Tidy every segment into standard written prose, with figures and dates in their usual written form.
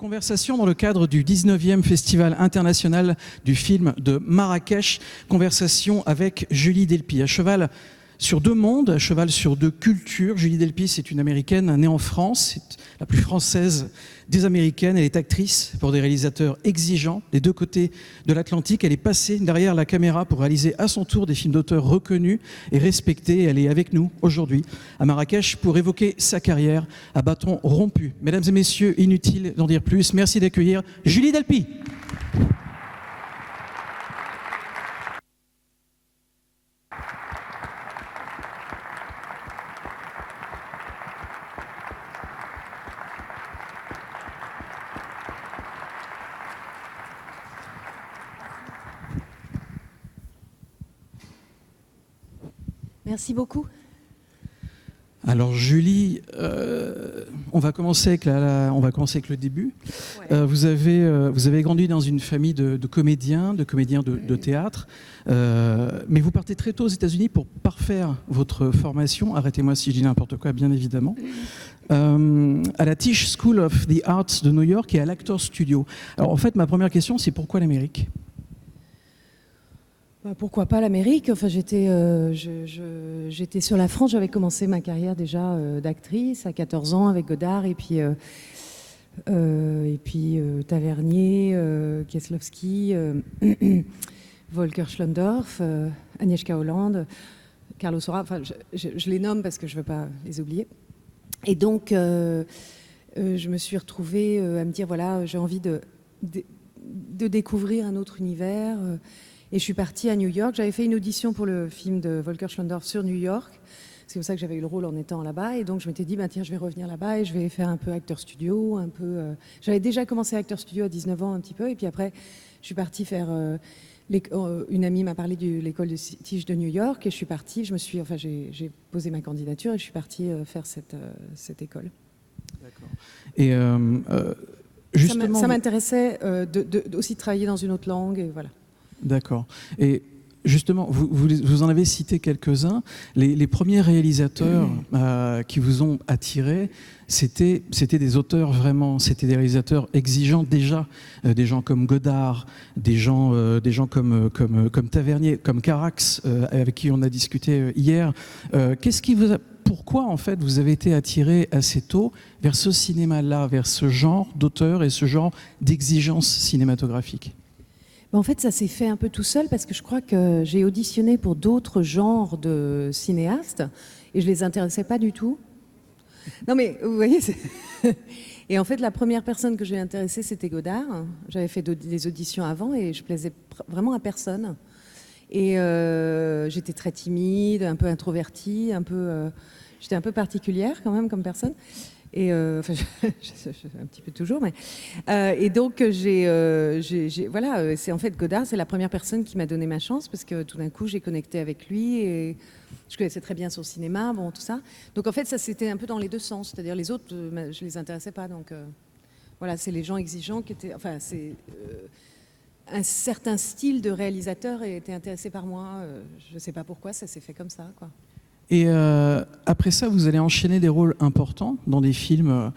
Conversation dans le cadre du 19e Festival international du film de Marrakech. Conversation avec Julie Delpy, à cheval sur deux mondes, à cheval sur deux cultures. Julie Delpy, c'est une Américaine née en France, c'est la plus française des Américaines. Elle est actrice pour des réalisateurs exigeants des deux côtés de l'Atlantique. Elle est passée derrière la caméra pour réaliser à son tour des films d'auteurs reconnus et respectés. Elle est avec nous aujourd'hui à Marrakech pour évoquer sa carrière à bâton rompu. Mesdames et messieurs, inutile d'en dire plus. Merci d'accueillir Julie Delpy. Merci beaucoup. Alors Julie, on va commencer avec le début. Ouais. Vous avez grandi dans une famille de comédiens de théâtre, mais vous partez très tôt aux États-Unis pour parfaire votre formation. Arrêtez-moi si je dis n'importe quoi, bien évidemment. À la Tisch School of the Arts de New York et à l'Actors Studio. Alors en fait, ma première question, c'est pourquoi l'Amérique ? Pourquoi pas l'Amérique ? Enfin, j'étais sur la France. J'avais commencé ma carrière déjà d'actrice à 14 ans avec Godard et puis Tavernier, Kieslowski, Volker Schlondorf, Agnieszka Holland, Carlos Saura. Enfin, je les nomme parce que je ne veux pas les oublier. Et donc, je me suis retrouvée à me dire voilà, j'ai envie de découvrir un autre univers. Et je suis partie à New York. J'avais fait une audition pour le film de Volker Schlondorf sur New York. C'est comme ça que j'avais eu le rôle en étant là-bas. Et donc, je m'étais dit, tiens, je vais revenir là-bas et je vais faire un peu acteur studio. J'avais déjà commencé acteur studio à 19 ans un petit peu. Et puis après, je suis partie faire... une amie m'a parlé de l'école de Tisch de New York. Et je suis partie, j'ai posé ma candidature et je suis partie faire cette école. D'accord. Et justement... Ça m'intéressait aussi de travailler dans une autre langue. Et voilà. D'accord. Et justement, vous en avez cité quelques-uns. Les premiers réalisateurs qui vous ont attiré, c'était des auteurs vraiment, c'était des réalisateurs exigeants déjà, des gens comme Godard, des gens comme Tavernier, comme Carax, avec qui on a discuté hier. Pourquoi en fait vous avez été attiré assez tôt vers ce cinéma-là, vers ce genre d'auteur et ce genre d'exigence cinématographique ? En fait, ça s'est fait un peu tout seul parce que je crois que j'ai auditionné pour d'autres genres de cinéastes et je les intéressais pas du tout. Non mais, vous voyez, et en fait, la première personne que j'ai intéressée, c'était Godard. J'avais fait des auditions avant et je plaisais vraiment à personne. Et j'étais très timide, un peu introvertie, j'étais un peu particulière quand même comme personne. Et un petit peu toujours, mais et donc voilà, c'est en fait Godard, c'est la première personne qui m'a donné ma chance parce que tout d'un coup j'ai connecté avec lui et je connaissais très bien son cinéma, tout ça. Donc en fait ça c'était un peu dans les deux sens, c'est-à-dire les autres je les intéressais pas, donc voilà, c'est les gens exigeants qui étaient, c'est un certain style de réalisateur était intéressé par moi, je sais pas pourquoi, ça s'est fait comme ça, quoi. Et après ça, vous allez enchaîner des rôles importants dans des films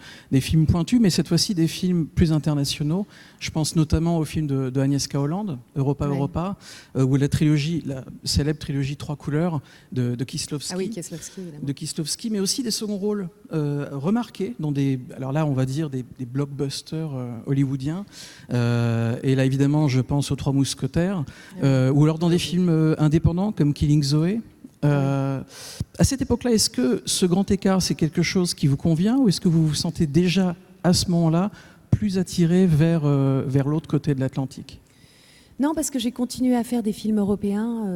pointus, mais cette fois-ci des films plus internationaux. Je pense notamment au film de Agnieszka Holland, Europa, ouais. Europa, ou la célèbre trilogie Trois couleurs de Kieslowski. Ah oui, Kieslowski, évidemment. De Kieslowski, mais aussi des seconds rôles remarqués dans alors là, on va dire des blockbusters hollywoodiens. Et là, évidemment, je pense aux Trois mousquetaires, ou alors dans des films indépendants comme Killing Zoe. À cette époque-là, est-ce que ce grand écart, c'est quelque chose qui vous convient ou est-ce que vous vous sentez déjà, à ce moment-là, plus attiré vers l'autre côté de l'Atlantique ? Non, parce que j'ai continué à faire des films européens,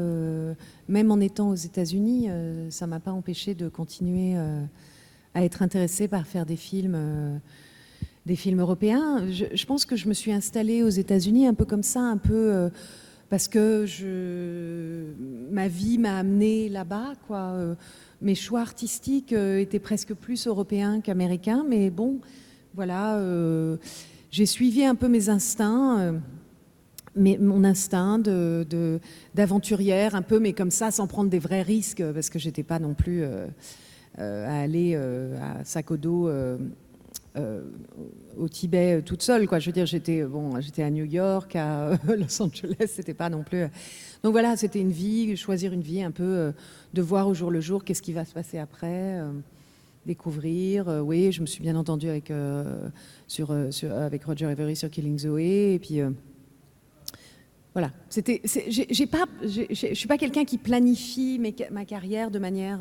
même en étant aux États-Unis, ça ne m'a pas empêché de continuer à être intéressée par faire des films européens. Je pense que je me suis installée aux États-Unis un peu comme ça, un peu... parce que ma vie m'a amenée là-bas, quoi. Mes choix artistiques étaient presque plus européens qu'américains, mais bon, voilà, j'ai suivi un peu mes instincts, mon instinct d'aventurière, un peu, mais comme ça, sans prendre des vrais risques, parce que j'étais pas non plus à aller à sac au dos au Tibet toute seule, quoi. Je veux dire, j'étais à New York, à Los Angeles, c'était pas non plus. Donc voilà, c'était une vie, choisir une vie un peu, de voir au jour le jour qu'est-ce qui va se passer après, découvrir. Oui, je me suis bien entendue avec avec Roger Avery sur Killing Zoe, et puis. Voilà, je suis pas quelqu'un qui planifie ma carrière de manière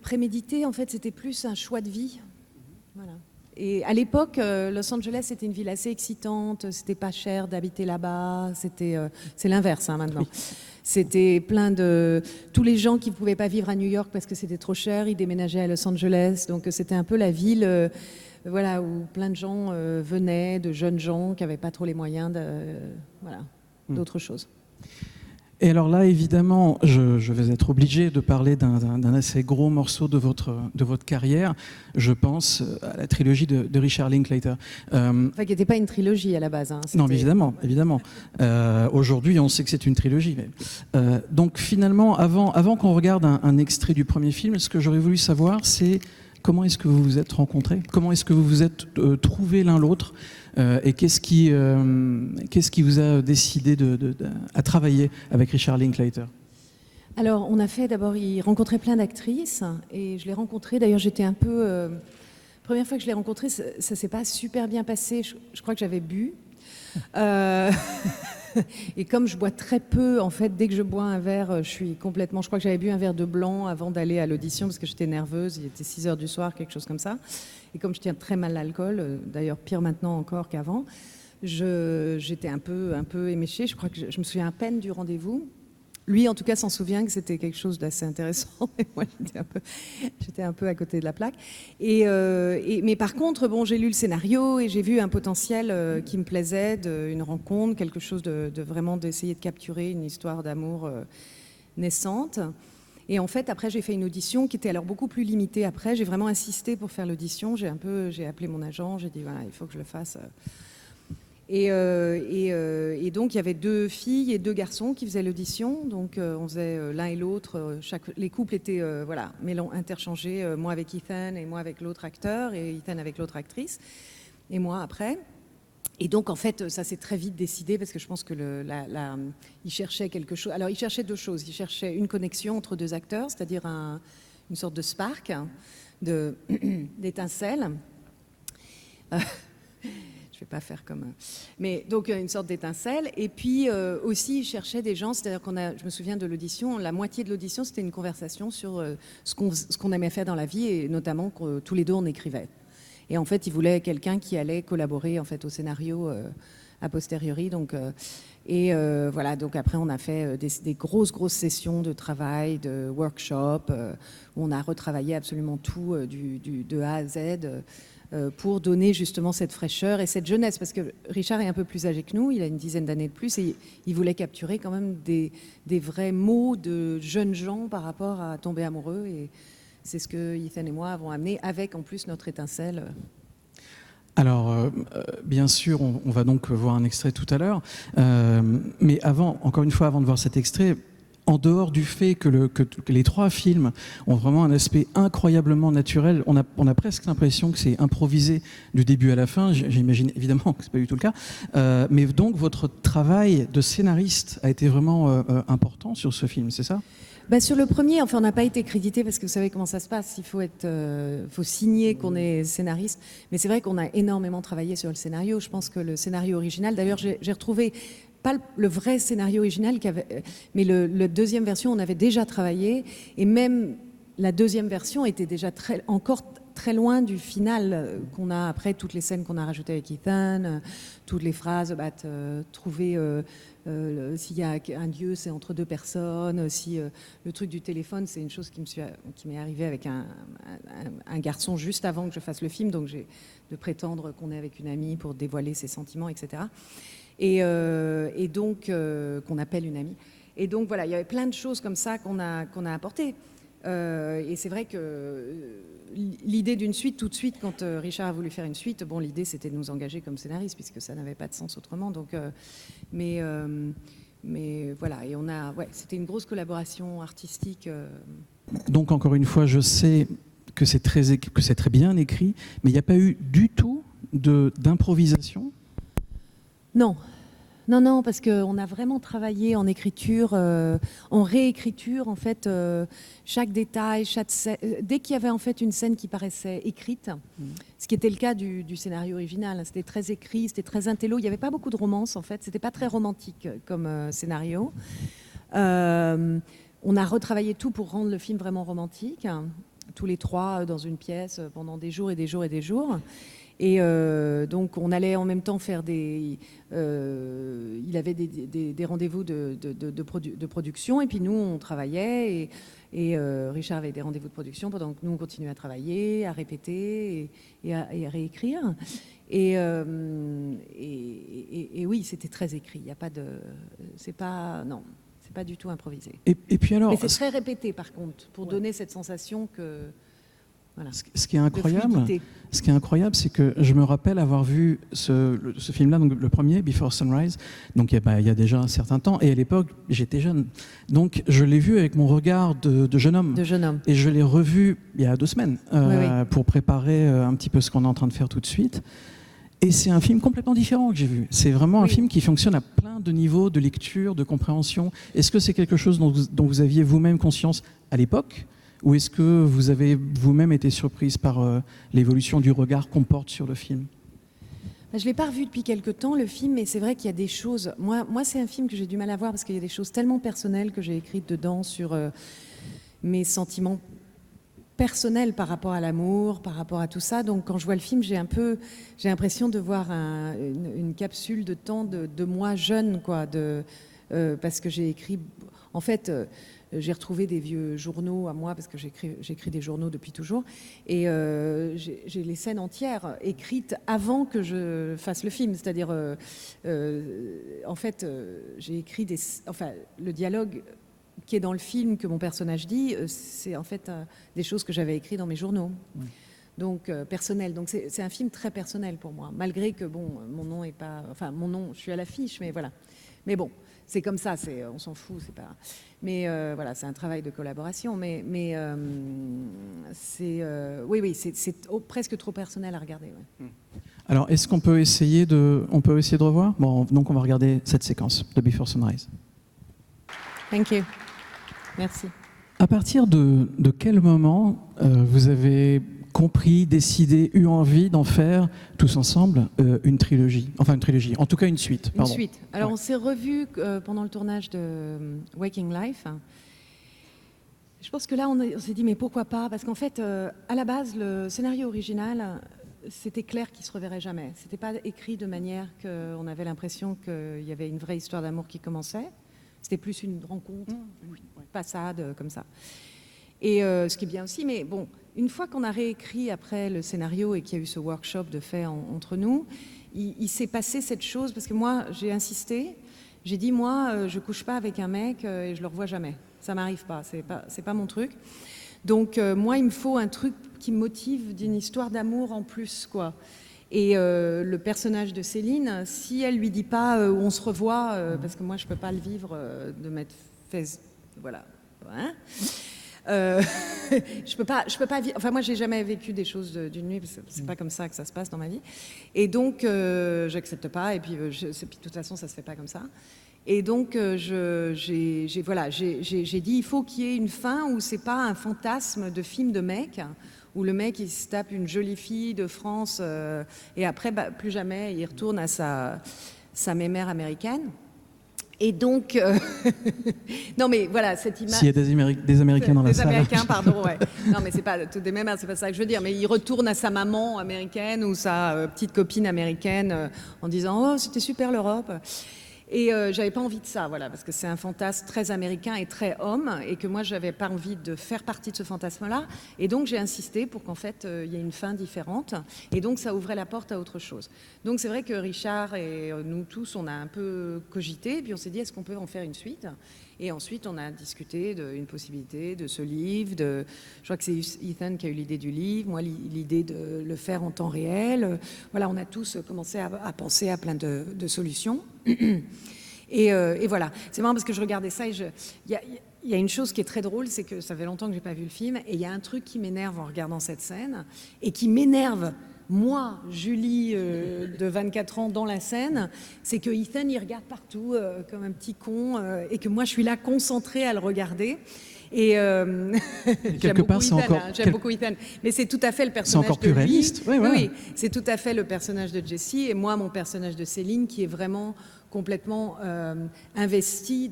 préméditée. En fait, c'était plus un choix de vie. Voilà. Et à l'époque, Los Angeles, c'était une ville assez excitante. C'était pas cher d'habiter là-bas. C'est l'inverse maintenant. Oui. C'était plein de tous les gens qui ne pouvaient pas vivre à New York parce que c'était trop cher, ils déménageaient à Los Angeles. Donc c'était un peu la ville. Voilà, où plein de gens venaient, de jeunes gens qui n'avaient pas trop les moyens d'autres choses. Et alors là, évidemment, je vais être obligé de parler d'un assez gros morceau de votre carrière. Je pense à la trilogie de Richard Linklater. Enfin, qui n'était pas une trilogie à la base. Hein, non, mais évidemment. Aujourd'hui, on sait que c'est une trilogie. Mais, donc finalement, avant qu'on regarde un extrait du premier film, ce que j'aurais voulu savoir, c'est comment est-ce que vous vous êtes rencontrés? Comment est-ce que vous vous êtes trouvés l'un l'autre? Et qu'est-ce qui vous a décidé à travailler avec Richard Linklater? Alors, on a fait d'abord, il rencontrait plein d'actrices, et je l'ai rencontré, d'ailleurs j'étais un peu... première fois que je l'ai rencontré, ça s'est pas super bien passé, je crois que j'avais bu. Et comme je bois très peu, en fait, dès que je bois un verre, je crois que j'avais bu un verre de blanc avant d'aller à l'audition parce que j'étais nerveuse, il était 6 heures du soir, quelque chose comme ça. Et comme je tiens très mal l'alcool, d'ailleurs pire maintenant encore qu'avant, j'étais un peu éméchée. Je crois que je me souviens à peine du rendez-vous. Lui, en tout cas, s'en souvient que c'était quelque chose d'assez intéressant. Et moi, j'étais un peu à côté de la plaque. Mais par contre, bon, j'ai lu le scénario et j'ai vu un potentiel qui me plaisait, une rencontre, quelque chose de vraiment d'essayer de capturer une histoire d'amour naissante. Et en fait, après, j'ai fait une audition qui était alors beaucoup plus limitée. Après, j'ai vraiment insisté pour faire l'audition. J'ai appelé mon agent, j'ai dit, voilà, il faut que je le fasse. Et donc, il y avait 2 filles et 2 garçons qui faisaient l'audition. Donc, on faisait l'un et l'autre. Les couples étaient interchangés, moi avec Ethan et moi avec l'autre acteur, et Ethan avec l'autre actrice, et moi après. Et donc, en fait, ça s'est très vite décidé parce que je pense que il cherchait quelque chose. Alors, il cherchait 2 choses. Il cherchait une connexion entre 2 acteurs, c'est-à-dire une sorte de spark, d'étincelle. Je vais pas faire comme... Mais donc, une sorte d'étincelle. Et puis, aussi, il cherchait des gens, c'est-à-dire je me souviens de l'audition, la moitié de l'audition, c'était une conversation sur ce qu'on aimait faire dans la vie, et notamment que tous les 2, on écrivait. Et en fait, il voulait quelqu'un qui allait collaborer en fait, au scénario a posteriori. Donc, voilà, donc après, on a fait des grosses sessions de travail, de workshop, où on a retravaillé absolument tout de A à Z, pour donner justement cette fraîcheur et cette jeunesse, parce que Richard est un peu plus âgé que nous, il a une dizaine d'années de plus, et il voulait capturer quand même des vrais mots de jeunes gens par rapport à tomber amoureux, et c'est ce que Ethan et moi avons amené, avec en plus notre étincelle. Alors, bien sûr, on va donc voir un extrait tout à l'heure, mais encore une fois, avant de voir cet extrait, en dehors du fait que les 3 films ont vraiment un aspect incroyablement naturel, on a presque l'impression que c'est improvisé du début à la fin. J'imagine évidemment que ce n'est pas du tout le cas. Mais donc, votre travail de scénariste a été vraiment important sur ce film, c'est ça ? Sur le premier, enfin, on n'a pas été crédité parce que vous savez comment ça se passe. Il faut signer qu'on est scénariste. Mais c'est vrai qu'on a énormément travaillé sur le scénario. Je pense que le scénario original, d'ailleurs, j'ai retrouvé pas le vrai scénario original, mais la deuxième version, on avait déjà travaillé. Et même la deuxième version était déjà encore très loin du final qu'on a après, toutes les scènes qu'on a rajoutées avec Ethan, toutes les phrases, trouver... s'il y a un dieu, c'est entre 2 personnes. Si le truc du téléphone, c'est une chose qui m'est arrivée avec un garçon juste avant que je fasse le film, donc j'ai de prétendre qu'on est avec une amie pour dévoiler ses sentiments, etc. Et donc qu'on appelle une amie. Et donc voilà, il y avait plein de choses comme ça qu'on a apportées. Et c'est vrai que l'idée d'une suite, tout de suite, quand Richard a voulu faire une suite, bon, l'idée c'était de nous engager comme scénariste puisque ça n'avait pas de sens autrement. Donc, mais voilà, et c'était une grosse collaboration artistique. Donc encore une fois, je sais que c'est très bien écrit, mais il n'y a pas eu du tout d'improvisation? Non. Non, parce qu'on a vraiment travaillé en écriture, en réécriture, en fait, chaque détail, dès qu'il y avait en fait une scène qui paraissait écrite, ce qui était le cas du scénario original, c'était très écrit, c'était très intello, il n'y avait pas beaucoup de romance en fait, c'était pas très romantique comme scénario. On a retravaillé tout pour rendre le film vraiment romantique, tous les trois dans une pièce pendant des jours et des jours et des jours. Et donc on allait en même temps faire il avait des rendez-vous de production, et puis nous on travaillait, et Richard avait des rendez-vous de production pendant que nous on continuait à travailler, à répéter et à réécrire. Et oui, c'était très écrit. Il y a pas de, c'est pas du tout improvisé. Et puis alors, mais c'est très répété par contre, pour donner cette sensation que. Voilà. Ce qui est incroyable, c'est que je me rappelle avoir vu ce film-là, donc le premier, Before Sunrise, donc il y a déjà un certain temps, et à l'époque, j'étais jeune. Donc je l'ai vu avec mon regard de jeune homme. De jeune homme. Et je l'ai revu il y a 2 semaines, oui. pour préparer un petit peu ce qu'on est en train de faire tout de suite. Et c'est un film complètement différent que j'ai vu. C'est vraiment un film qui fonctionne à plein de niveaux de lecture, de compréhension. Est-ce que c'est quelque chose dont vous aviez vous-même conscience à l'époque ? Ou est-ce que vous avez vous-même été surprise par l'évolution du regard qu'on porte sur le film? Je ne l'ai pas revu depuis quelque temps, le film, mais c'est vrai qu'il y a des choses... Moi c'est un film que j'ai du mal à voir parce qu'il y a des choses tellement personnelles que j'ai écrites dedans sur mes sentiments personnels par rapport à l'amour, par rapport à tout ça. Donc quand je vois le film, j'ai l'impression de voir une capsule de temps de moi jeune, quoi, parce que j'ai écrit... En fait... j'ai retrouvé des vieux journaux à moi, parce que j'écris des journaux depuis toujours, et j'ai les scènes entières écrites avant que je fasse le film. C'est-à-dire, en fait, j'ai écrit le dialogue qui est dans le film, que mon personnage dit, c'est en fait des choses que j'avais écrites dans mes journaux. Oui. Donc, personnel. Donc, c'est un film très personnel pour moi, malgré que, bon, mon nom est pas... Enfin, mon nom, je suis à l'affiche, mais voilà. Mais bon, c'est comme ça, on s'en fout, c'est pas... Mais voilà, c'est un travail de collaboration, mais c'est presque trop personnel à regarder. Ouais. Alors, est-ce qu'on peut essayer de revoir? Bon, donc on va regarder cette séquence de Before Sunrise. Thank you. Merci. À partir de quel moment vous avez compris, décidé, eu envie d'en faire tous ensemble une trilogie, en tout cas une suite. Pardon. Une suite. Alors on s'est revus pendant le tournage de Waking Life. Je pense que là on s'est dit mais pourquoi pas, parce qu'en fait à la base le scénario original c'était clair qu'il se reverrait jamais. C'était pas écrit de manière qu'on avait l'impression qu'il y avait une vraie histoire d'amour qui commençait. C'était plus une rencontre, une passade comme ça. Et ce qui est bien aussi, mais bon, une fois qu'on a réécrit après le scénario et qu'il y a eu ce workshop de fait entre nous, il s'est passé cette chose, parce que moi, j'ai insisté, j'ai dit, moi, je couche pas avec un mec et je le revois jamais. Ça m'arrive pas, c'est pas mon truc. Donc, moi, il me faut un truc qui me motive d'une histoire d'amour en plus, quoi. Et le personnage de Céline, si elle lui dit pas on se revoit, parce que moi, je peux pas le vivre de m'être fait... Voilà. Hein, je peux pas vivre. Enfin, moi, j'ai jamais vécu des choses d'une nuit, parce que c'est pas comme ça que ça se passe dans ma vie. Et donc, j'accepte pas. Et puis, de toute façon, ça se fait pas comme ça. Et donc, j'ai dit, il faut qu'il y ait une fin où c'est pas un fantasme de film de mec, où le mec il se tape une jolie fille de France et après, plus jamais, il retourne à sa mémère américaine. Et donc, non mais voilà, cette image... S'il y a des Américains dans la salle. Des Américains, pardon, ouais. Non mais c'est pas des mémères, c'est pas ça que je veux dire, mais il retourne à sa maman américaine ou sa petite copine américaine en disant « Oh, c'était super l'Europe ». Et j'avais pas envie de ça, voilà, parce que c'est un fantasme très américain et très homme, et que moi j'avais pas envie de faire partie de ce fantasme-là. Et donc j'ai insisté pour qu'en fait il y ait une fin différente. Et donc ça ouvrait la porte à autre chose. Donc c'est vrai que Richard et nous tous, on a un peu cogité, et puis on s'est dit est-ce qu'on peut en faire une suite? Et ensuite on a discuté d'une possibilité de ce livre. Je crois que c'est Ethan qui a eu l'idée du livre, moi l'idée de le faire en temps réel. Voilà, on a tous commencé à penser à plein de solutions. Et voilà, c'est marrant parce que je regardais ça et il y a une chose qui est très drôle, c'est que ça fait longtemps que j'ai pas vu le film, et il y a un truc qui m'énerve en regardant cette scène, et qui m'énerve, moi, Julie, de 24 ans, dans la scène, c'est que Ethan, il regarde partout comme un petit con, et que moi, je suis là concentrée à le regarder. Et quelque part, c'est encore j'aime beaucoup Ethan, mais c'est tout à fait le personnage encore de plus lui. réaliste. Oui, voilà. Oui, c'est tout à fait le personnage de Jesse, et moi, mon personnage de Céline, qui est vraiment complètement investi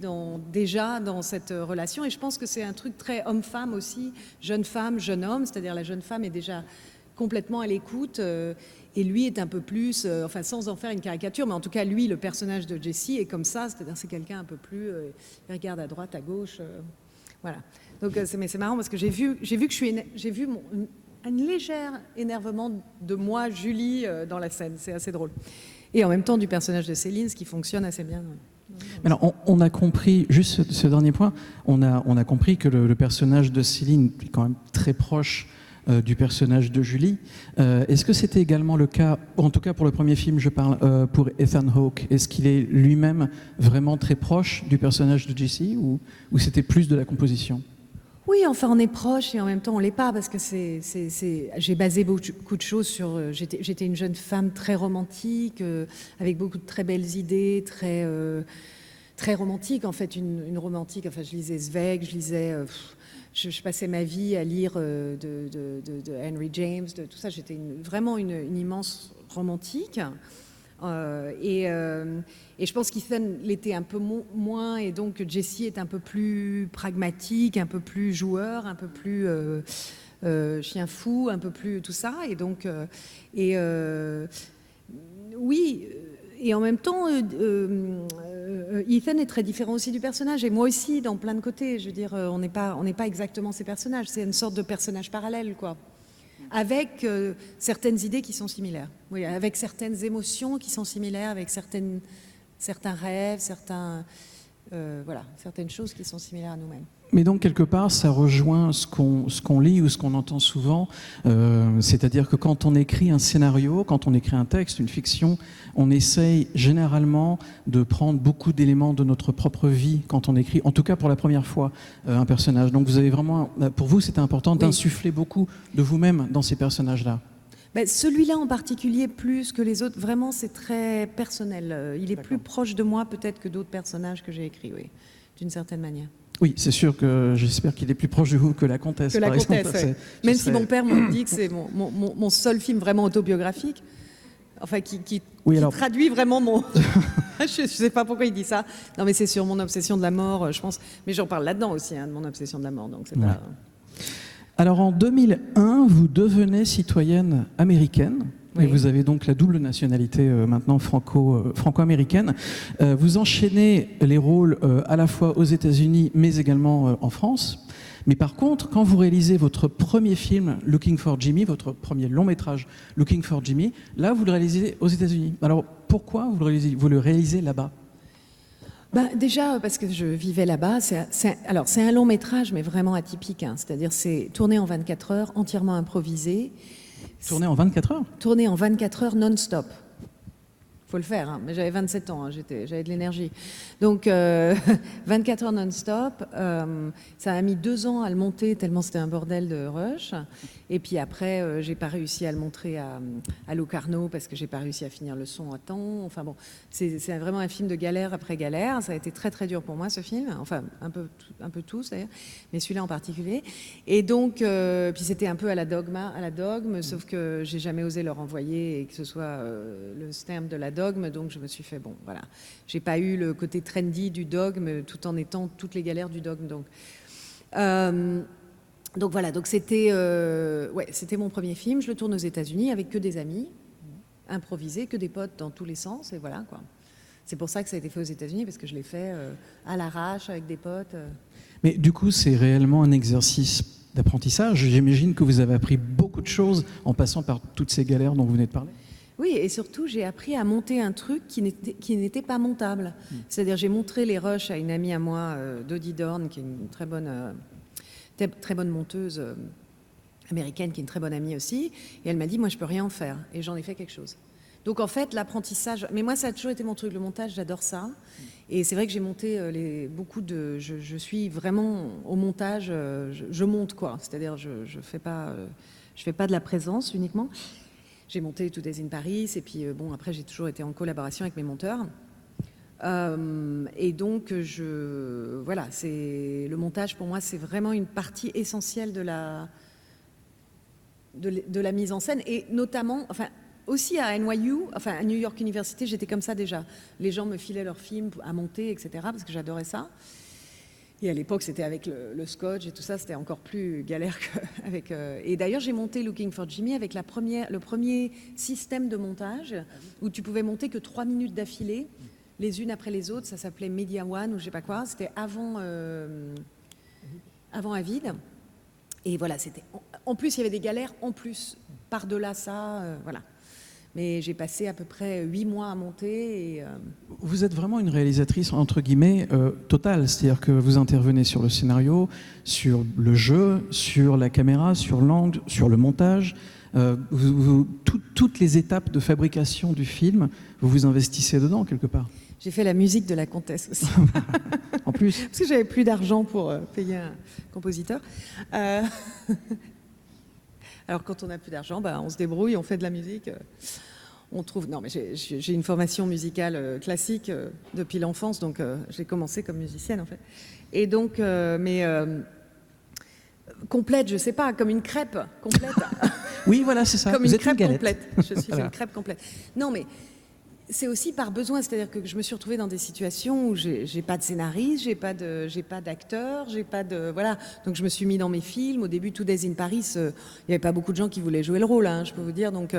déjà dans cette relation. Et je pense que c'est un truc très homme-femme aussi, jeune femme, jeune homme, c'est-à-dire la jeune femme est déjà complètement à l'écoute, et lui est un peu plus, enfin sans en faire une caricature, mais en tout cas lui, le personnage de Jesse est comme ça, c'est-à-dire c'est quelqu'un un peu plus, il regarde à droite, à gauche, voilà. Donc c'est marrant parce que j'ai vu un léger énervement de moi, Julie, dans la scène, c'est assez drôle. Et en même temps du personnage de Céline, ce qui fonctionne assez bien. Alors, on a compris, juste ce dernier point, on a compris que le personnage de Céline est quand même très proche du personnage de Julie. Est-ce que c'était également le cas, en tout cas pour le premier film, je parle, pour Ethan Hawke, est-ce qu'il est lui-même vraiment très proche du personnage de Jesse ou c'était plus de la composition ? Oui, enfin on est proche et en même temps on l'est pas parce que j'ai basé beaucoup de choses sur. J'étais une jeune femme très romantique, avec beaucoup de très belles idées, très romantique en fait, une romantique. Enfin, je lisais Zweig, je passais ma vie à lire de Henry James, de tout ça. J'étais vraiment une immense romantique. Et je pense qu'Ethan l'était un peu moins, et donc Jesse est un peu plus pragmatique, un peu plus joueur, un peu plus chien fou, un peu plus tout ça. Et donc, oui, et en même temps, Ethan est très différent aussi du personnage, et moi aussi dans plein de côtés. Je veux dire, on n'est pas exactement ces personnages, c'est une sorte de personnage parallèle, quoi. Avec certaines idées qui sont similaires, oui, avec certaines émotions qui sont similaires, avec certains rêves, certaines choses qui sont similaires à nous-mêmes. Mais donc, quelque part, ça rejoint ce qu'on lit ou ce qu'on entend souvent, c'est-à-dire que quand on écrit un scénario, quand on écrit un texte, une fiction, on essaye généralement de prendre beaucoup d'éléments de notre propre vie quand on écrit, en tout cas pour la première fois, un personnage. Donc vous avez vraiment, pour vous, c'était important d'insuffler beaucoup de vous-même dans ces personnages-là. Ben, celui-là en particulier, plus que les autres, vraiment c'est très personnel. Il est plus proche de moi peut-être que d'autres personnages que j'ai écrits, oui, d'une certaine manière. Oui, c'est sûr que j'espère qu'il est plus proche de vous que la comtesse. Que la par comtesse, exemple. Même si mon père m'a dit que c'est mon seul film vraiment autobiographique, enfin qui traduit vraiment mon... Je ne sais pas pourquoi il dit ça. Non, mais c'est sur mon obsession de la mort, je pense. Mais j'en parle là-dedans aussi, de mon obsession de la mort. Donc c'est pas... Alors en 2001, vous devenez citoyenne américaine. Oui. Et vous avez donc la double nationalité maintenant franco-américaine. Vous enchaînez les rôles à la fois aux États-Unis, mais également en France. Mais par contre, quand vous réalisez votre premier film, Looking for Jimmy, votre premier long métrage, Looking for Jimmy, là, vous le réalisez aux États-Unis. Alors, pourquoi vous le réalisez là-bas ? Déjà, parce que je vivais là-bas. Alors, c'est un long métrage, mais vraiment atypique. C'est-à-dire, c'est tourné en 24 heures, entièrement improvisé. Tourné en 24 heures ? Tourné en 24 heures non-stop. Il faut le faire, mais j'avais 27 ans, j'avais de l'énergie. Donc, 24 heures non-stop. Ça a mis 2 ans à le monter, tellement c'était un bordel de rush. Et puis après, j'ai pas réussi à le montrer à Locarno parce que j'ai pas réussi à finir le son à temps. Enfin bon, c'est vraiment un film de galère après galère. Ça a été très très dur pour moi, ce film. Enfin, un peu tous d'ailleurs, mais celui-là en particulier. Et donc, puis c'était un peu à la dogme, sauf que j'ai jamais osé leur envoyer et que ce soit le stamp de la dogme. Donc je me suis fait, bon, voilà. J'ai pas eu le côté trendy du dogme tout en étant toutes les galères du dogme. Donc voilà, donc c'était mon premier film. Je le tourne aux États-Unis avec que des amis, improvisés, que des potes dans tous les sens, et voilà quoi. C'est pour ça que ça a été fait aux États-Unis, parce que je l'ai fait à l'arrache avec des potes. Mais du coup, c'est réellement un exercice d'apprentissage. J'imagine que vous avez appris beaucoup de choses en passant par toutes ces galères dont vous venez de parler. Oui, et surtout, j'ai appris à monter un truc qui n'était pas montable. C'est-à-dire, j'ai montré les rushs à une amie à moi, Dodie Dorn, qui est une très bonne monteuse américaine, qui est une très bonne amie aussi. Et elle m'a dit, moi, je peux rien en faire. Et j'en ai fait quelque chose. Donc en fait, l'apprentissage... Mais moi, ça a toujours été mon truc, le montage, j'adore ça. Et c'est vrai que j'ai monté beaucoup de... Je suis vraiment au montage, je monte, quoi. C'est-à-dire, je fais pas de la présence uniquement. J'ai monté Two Days in Paris, et puis bon, après, j'ai toujours été en collaboration avec mes monteurs. Et donc, voilà, le montage, pour moi, c'est vraiment une partie essentielle de la mise en scène, et notamment... Aussi à NYU, à New York University, j'étais comme ça déjà. Les gens me filaient leurs films à monter, etc., parce que j'adorais ça. Et à l'époque, c'était avec le scotch et tout ça, c'était encore plus galère qu'avec... Et d'ailleurs, j'ai monté Looking for Jimmy avec le premier système de montage, où tu pouvais monter que 3 minutes d'affilée, les unes après les autres. Ça s'appelait Media One ou je sais pas quoi. C'était avant Avid. Et voilà, c'était... En plus, il y avait des galères, en plus, par-delà ça, voilà. Mais j'ai passé à peu près 8 mois à monter. Et Vous êtes vraiment une réalisatrice, entre guillemets, totale. C'est-à-dire que vous intervenez sur le scénario, sur le jeu, sur la caméra, sur l'angle, sur le montage. Toutes les étapes de fabrication du film, vous vous investissez dedans, quelque part. J'ai fait la musique de la comtesse aussi. En plus. Parce que j'avais plus d'argent pour payer un compositeur. Alors, quand on n'a plus d'argent, on se débrouille, on fait de la musique. On trouve... Non, mais j'ai une formation musicale classique depuis l'enfance, donc j'ai commencé comme musicienne, en fait. Et donc, complète, je sais pas, comme une crêpe complète. Oui, voilà, c'est ça. Comme Vous une êtes crêpe une galette. complète. Je suis Voilà. une crêpe complète. Non, mais... C'est aussi par besoin, c'est-à-dire que je me suis retrouvée dans des situations où j'ai pas de scénariste, j'ai pas d'acteur, j'ai pas de... Voilà, donc je me suis mis dans mes films. Au début, Two Days in Paris, il n'y avait pas beaucoup de gens qui voulaient jouer le rôle, hein, je peux vous dire. Donc,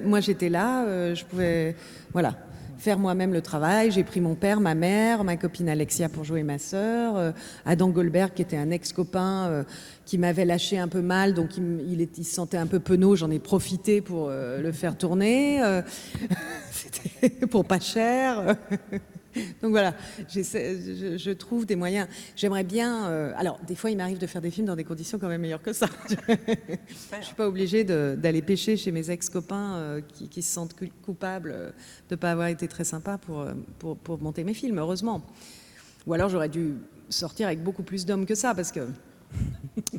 moi, j'étais là, je pouvais... Voilà. Faire moi-même le travail. J'ai pris mon père, ma mère, ma copine Alexia pour jouer ma sœur, Adam Goldberg qui était un ex-copain qui m'avait lâché un peu mal, donc il se sentait un peu penaud, j'en ai profité pour le faire tourner, c'était pour pas cher. Donc voilà, je trouve des moyens. J'aimerais bien... alors, des fois, il m'arrive de faire des films dans des conditions quand même meilleures que ça. Je ne suis pas obligée d'aller pêcher chez mes ex-copains qui se sentent coupables de ne pas avoir été très sympas pour monter mes films, heureusement. Ou alors, j'aurais dû sortir avec beaucoup plus d'hommes que ça, parce que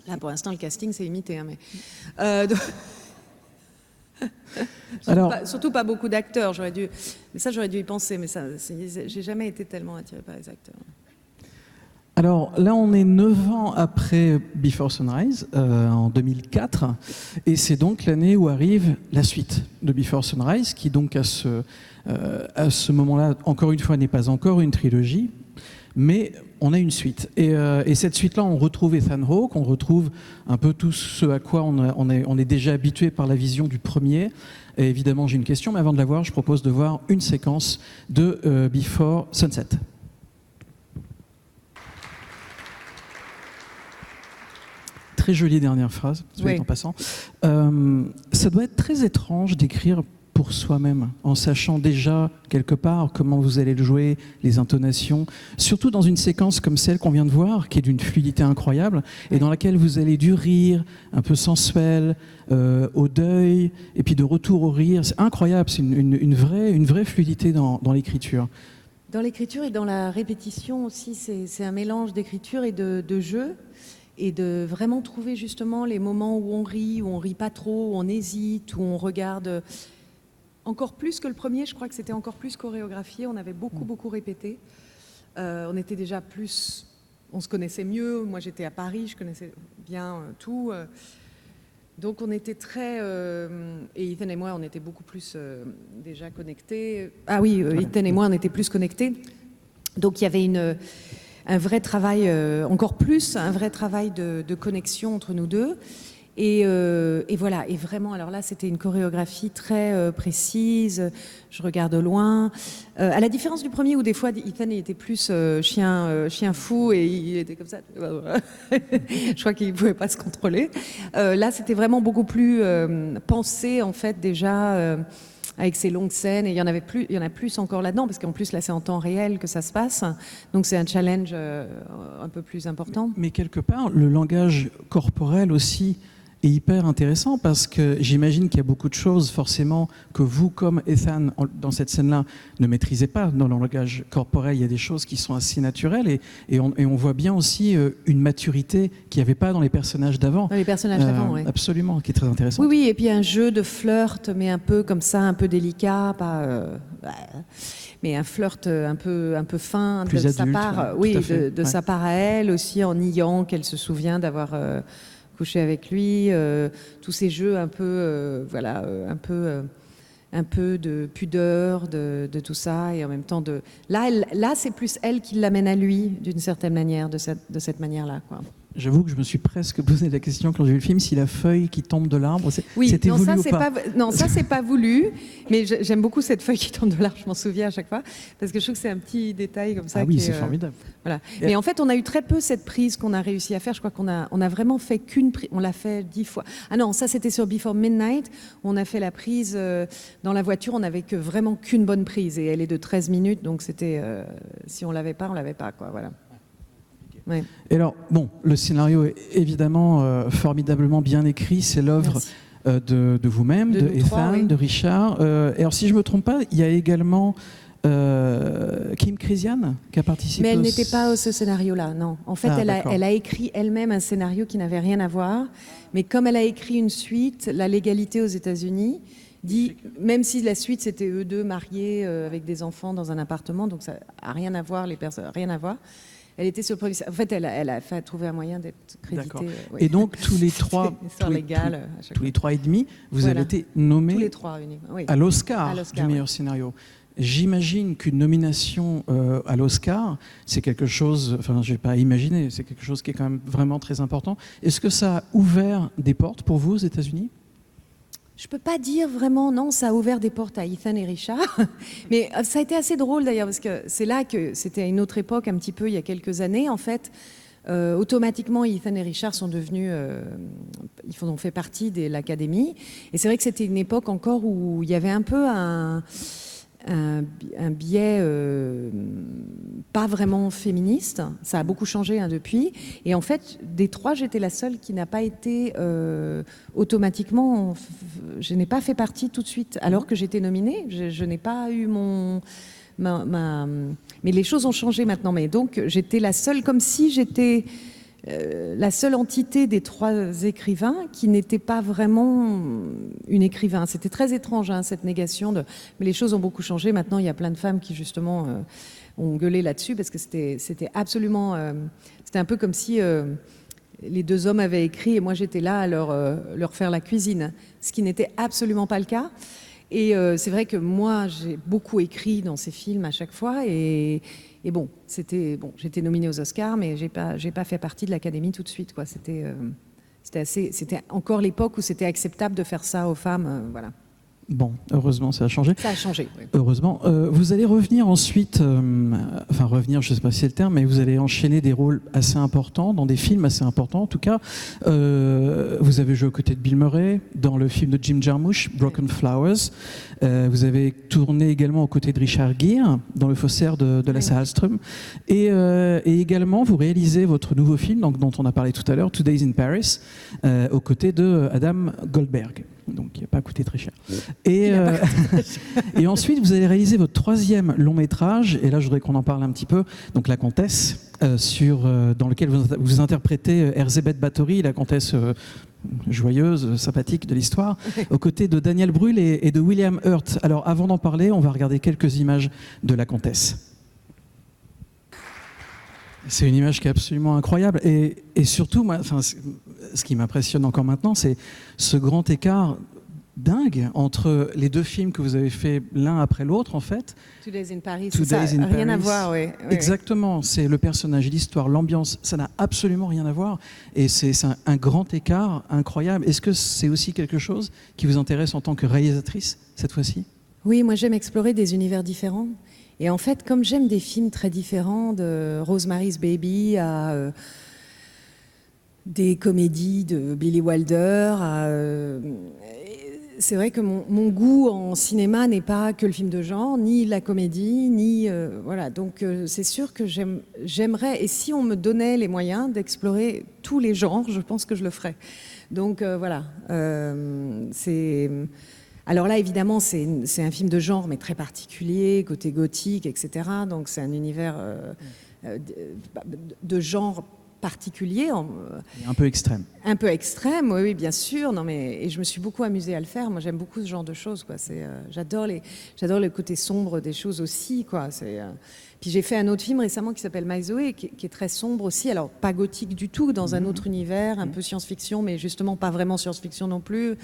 là, pour l'instant, le casting, c'est limité. Hein, mais, surtout pas beaucoup d'acteurs, mais ça j'aurais dû y penser, mais j'ai jamais été tellement attirée par les acteurs. Alors là, on est 9 ans après Before Sunrise, en 2004, et c'est donc l'année où arrive la suite de Before Sunrise, qui donc à ce moment-là, encore une fois, n'est pas encore une trilogie, mais on a une suite. Et cette suite-là, on retrouve Ethan Hawke, on retrouve un peu tout ce à quoi on est déjà habitué par la vision du premier. Et évidemment, j'ai une question, mais avant de la voir, je propose de voir une séquence de Before Sunset. Très jolie dernière phrase, soit dit en passant. Ça doit être très étrange d'écrire pour soi-même, en sachant déjà quelque part comment vous allez le jouer, les intonations, surtout dans une séquence comme celle qu'on vient de voir, qui est d'une fluidité incroyable, et dans laquelle vous allez du rire, un peu sensuel, au deuil, et puis de retour au rire. C'est incroyable, c'est une vraie fluidité dans l'écriture. Dans l'écriture et dans la répétition aussi, c'est un mélange d'écriture et de jeu, et de vraiment trouver justement les moments où on rit pas trop, où on hésite, où on regarde... Encore plus que le premier, je crois que c'était encore plus chorégraphié. On avait beaucoup répété. On était déjà plus... On se connaissait mieux. Moi, j'étais à Paris, je connaissais bien tout. Donc, on était très... et Ethan et moi, on était beaucoup plus déjà connectés. Ah oui, Ethan et moi, on était plus connectés. Donc, il y avait un vrai travail, encore plus, un vrai travail de connexion entre nous deux. Et voilà, et vraiment, alors là, c'était une chorégraphie très précise, je regarde au loin. À la différence du premier, où des fois, Ethan était plus chien fou, et il était comme ça. Je crois qu'il ne pouvait pas se contrôler. Là, c'était vraiment beaucoup plus pensé, en fait, déjà... avec ces longues scènes, et il y en a plus encore là-dedans, parce qu'en plus là c'est en temps réel que ça se passe, donc c'est un challenge un peu plus important. Mais quelque part, le langage corporel aussi est hyper intéressant parce que j'imagine qu'il y a beaucoup de choses forcément que vous, comme Ethan, dans cette scène-là, ne maîtrisez pas dans le langage corporel. Il y a des choses qui sont assez naturelles et on voit bien aussi une maturité qu'il n'y avait pas dans les personnages d'avant. Dans les personnages d'avant, oui. Absolument, qui est très intéressant. Oui, et puis un jeu de flirt, mais un peu comme ça, un peu délicat, pas... mais un flirt un peu fin plus de adulte, sa part, de sa part à elle aussi, en niant qu'elle se souvient d'avoir couché avec lui, tous ces jeux un peu, un peu de pudeur, de tout ça, et en même temps de... Là, c'est plus elle qui l'amène à lui, d'une certaine manière, de cette manière-là, quoi. J'avoue que je me suis presque posé la question quand j'ai vu le film, si la feuille qui tombe de l'arbre, c'était voulu ou pas? Non, ça c'est pas voulu, mais j'aime beaucoup cette feuille qui tombe de l'arbre, je m'en souviens à chaque fois, parce que je trouve que c'est un petit détail comme ça. Ah oui, c'est formidable. Voilà. Mais en fait, on a eu très peu cette prise qu'on a réussi à faire. Je crois qu'on a vraiment fait qu'une prise, on l'a fait 10 fois. Ah non, ça c'était sur Before Midnight, on a fait la prise dans la voiture, on n'avait vraiment qu'une bonne prise, et elle est de 13 minutes, donc c'était, si on l'avait pas, quoi, voilà. Ouais. Et alors, bon, le scénario est évidemment formidablement bien écrit. C'est l'œuvre de vous-même, de Ethan, oui. De Richard. Et alors, si je ne me trompe pas, il y a également Kim Krisian qui a participé. Mais elle n'était pas ce scénario-là, non. En fait, elle a écrit elle-même un scénario qui n'avait rien à voir. Mais comme elle a écrit une suite, La légalité aux États-Unis, dit, même si la suite c'était eux deux mariés avec des enfants dans un appartement, donc ça n'a rien à voir, les personnes, rien à voir. Elle était sur le premier... En fait, elle a trouvé un moyen d'être créditée. Oui. Et donc, tous les trois, tous les 3 et demi, vous avez été nommés tous les 3, oui. à l'Oscar du meilleur scénario. J'imagine qu'une nomination à l'Oscar, c'est quelque chose, enfin, je n'ai pas imaginé, c'est quelque chose qui est quand même vraiment très important. Est-ce que ça a ouvert des portes pour vous aux États-Unis ? Je ne peux pas dire vraiment, non, ça a ouvert des portes à Ethan et Richard. Mais ça a été assez drôle d'ailleurs, parce que c'est là que c'était à une autre époque, un petit peu il y a quelques années. En fait, automatiquement, Ethan et Richard sont devenus, ils ont fait partie de l'Académie. Et c'est vrai que c'était une époque encore où il y avait un peu un biais pas vraiment féministe. Ça a beaucoup changé depuis. Et en fait, des 3, j'étais la seule qui n'a pas été automatiquement... Je n'ai pas fait partie tout de suite, alors que j'étais nominée. Je n'ai pas eu mais les choses ont changé maintenant. Mais donc, j'étais la seule, comme si j'étais... la seule entité des 3 écrivains qui n'était pas vraiment une écrivain. C'était très étrange, hein, cette négation. Mais les choses ont beaucoup changé. Maintenant, il y a plein de femmes qui, justement, ont gueulé là-dessus parce que c'était absolument... c'était un peu comme si les 2 hommes avaient écrit et moi, j'étais là à leur faire la cuisine, ce qui n'était absolument pas le cas. Et c'est vrai que moi, j'ai beaucoup écrit dans ces films à chaque fois et bon, j'étais nominée aux Oscars, mais j'ai pas fait partie de l'Académie tout de suite, quoi. C'était encore l'époque où c'était acceptable de faire ça aux femmes, voilà. Bon, heureusement, ça a changé. Ça a changé, oui. Heureusement. Vous allez revenir ensuite, enfin revenir, je ne sais pas si c'est le terme, mais vous allez enchaîner des rôles assez importants, dans des films assez importants en tout cas. Vous avez joué aux côtés de Bill Murray dans le film de Jim Jarmusch, Broken Flowers. Vous avez tourné également aux côtés de Richard Gere dans Le Faussaire de Lasse Hallström. Et également, vous réalisez votre nouveau film, donc, dont on a parlé tout à l'heure, 2 Days in Paris, aux côtés de Adam Goldberg. Donc, il n'a pas coûté très cher. Et ensuite, vous allez réaliser votre 3e long métrage. Et là, je voudrais qu'on en parle un petit peu. Donc, La Comtesse, dans lequel vous interprétez Erzsébet Báthory, la comtesse joyeuse, sympathique de l'histoire, aux côtés de Daniel Brühl et de William Hurt. Alors, avant d'en parler, on va regarder quelques images de La Comtesse. C'est une image qui est absolument incroyable. Et surtout, moi, ce qui m'impressionne encore maintenant, c'est ce grand écart dingue entre les 2 films que vous avez fait l'un après l'autre, en fait. 2 Days in Paris, ça n'a rien à voir, oui. Exactement, c'est le personnage, l'histoire, l'ambiance, ça n'a absolument rien à voir. Et c'est un grand écart incroyable. Est-ce que c'est aussi quelque chose qui vous intéresse en tant que réalisatrice, cette fois-ci ? Oui, moi j'aime explorer des univers différents. Et en fait, comme j'aime des films très différents, de Rosemary's Baby à des comédies de Billy Wilder, c'est vrai que mon goût en cinéma n'est pas que le film de genre, ni la comédie, ni voilà. Donc c'est sûr que j'aimerais, et si on me donnait les moyens d'explorer tous les genres, je pense que je le ferais. Donc voilà. Alors là, évidemment, c'est un film de genre, mais très particulier, côté gothique, etc. Donc c'est un univers de genre particulier. Un peu extrême. Un peu extrême, oui, bien sûr. Non, mais, et je me suis beaucoup amusée à le faire. Moi, j'aime beaucoup ce genre de choses, quoi. J'adore le côté sombre des choses aussi, quoi. Puis j'ai fait un autre film récemment qui s'appelle My Zoé, qui est très sombre aussi. Alors, pas gothique du tout, dans un autre univers, un peu science-fiction, mais justement pas vraiment science-fiction non plus,